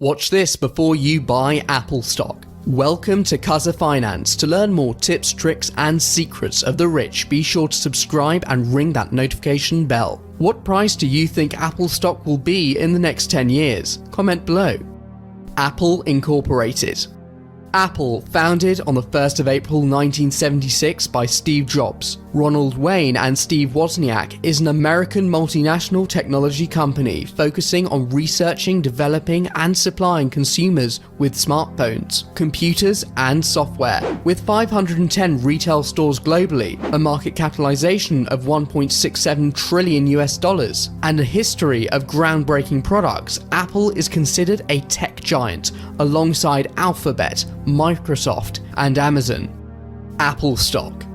Watch this before you buy Apple stock. Welcome to Cuzza Finance. To learn more tips, tricks, and secrets of the rich, be sure to subscribe and ring that notification bell. What price do you think Apple stock will be in the next 10 years? Comment below. Apple Incorporated. Apple, founded on the 1st of April 1976 by Steve Jobs, Ronald Wayne and Steve Wozniak, is an American multinational technology company focusing on researching, developing, and supplying consumers with smartphones, computers, and software. With 510 retail stores globally, a market capitalization of $1.67 trillion and a history of groundbreaking products, Apple is considered a tech giant alongside Alphabet, Microsoft, and Amazon. Apple stock.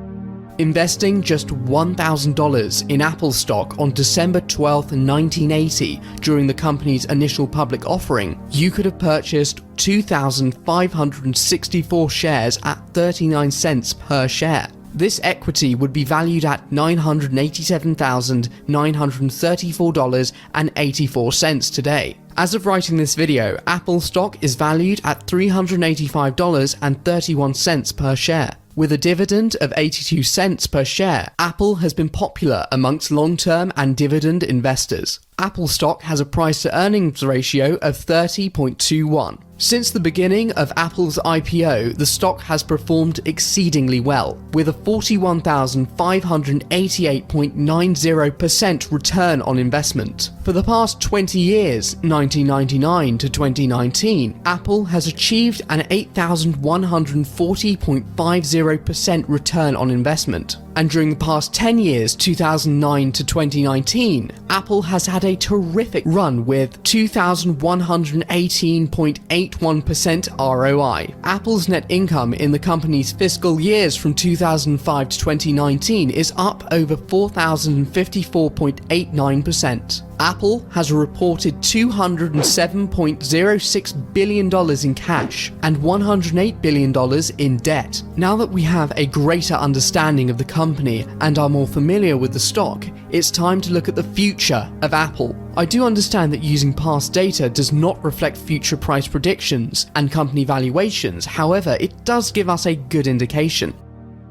Investing just $1,000 in Apple stock on December 12, 1980, during the company's initial public offering, you could have purchased 2,564 shares at 39 cents per share. This equity would be valued at $987,934.84 today. As of writing this video, Apple stock is valued at $385.31 per share. With a dividend of 82 cents per share, Apple has been popular amongst long-term and dividend investors. Apple stock has a price-to-earnings ratio of 30.21. Since the beginning of Apple's IPO, the stock has performed exceedingly well, with a 41,588.90% return on investment. For the past 20 years, 1999 to 2019, Apple has achieved an 8,140.50% return on investment. And during the past 10 years, 2009 to 2019, Apple has had a terrific run with 2,118.81% ROI. Apple's net income in the company's fiscal years from 2005 to 2019 is up over 4,054.89%. Apple has a reported $207.06 billion in cash and $108 billion in debt. Now that we have a greater understanding of the company and are more familiar with the stock, it's time to look at the future of Apple. I do understand that using past data does not reflect future price predictions and company valuations, however, it does give us a good indication.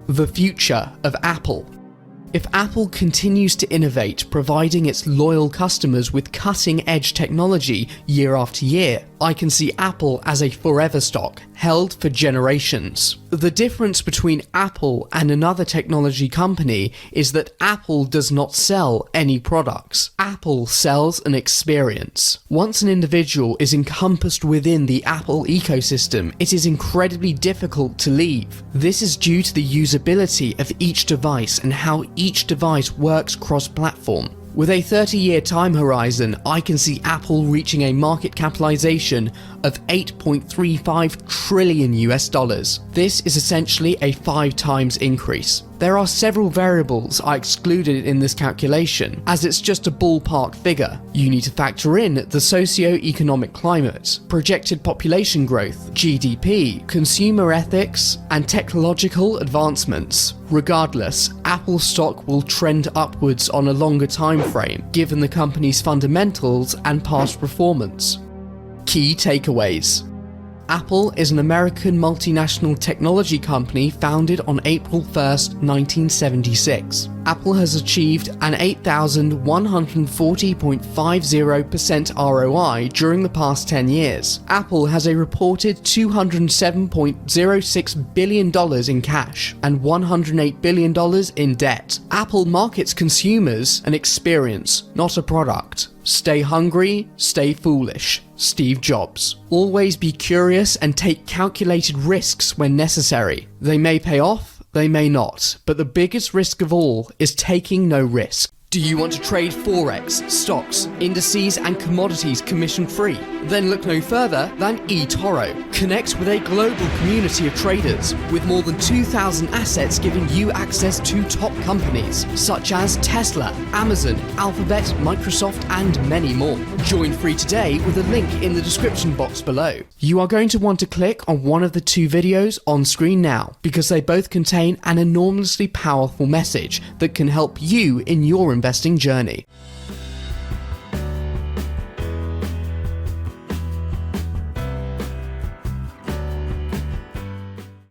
The future of Apple. If Apple continues to innovate, providing its loyal customers with cutting-edge technology year after year, I can see Apple as a forever stock, held for generations. The difference between Apple and another technology company is that Apple does not sell any products. Apple sells an experience. Once an individual is encompassed within the Apple ecosystem, it is incredibly difficult to leave. This is due to the usability of each device and how each device works cross-platform. With a 30-year time horizon, I can see Apple reaching a market capitalization of $8.35 trillion. This is essentially a 5 times increase. There are several variables I excluded in this calculation, as it's just a ballpark figure. You need to factor in the socio-economic climate, projected population growth, GDP, consumer ethics, and technological advancements. Regardless, Apple stock will trend upwards on a longer time frame, given the company's fundamentals and past performance. Key takeaways. Apple is an American multinational technology company founded on April 1st, 1976. Apple has achieved an 8,140.50% ROI during the past 10 years. Apple has a reported $207.06 billion in cash and $108 billion in debt. Apple markets consumers an experience, not a product. Stay hungry, stay foolish. Steve Jobs. Always be curious and take calculated risks when necessary. They may pay off, they may not, but the biggest risk of all is taking no risk. Do you want to trade Forex, stocks, indices, and commodities commission-free? Then look no further than eTORO. Connect with a global community of traders with more than 2,000 assets giving you access to top companies such as Tesla, Amazon, Alphabet, Microsoft, and many more. Join free today with a link in the description box below. You are going to want to click on one of the 2 videos on screen now because they both contain an enormously powerful message that can help you in your investing journey.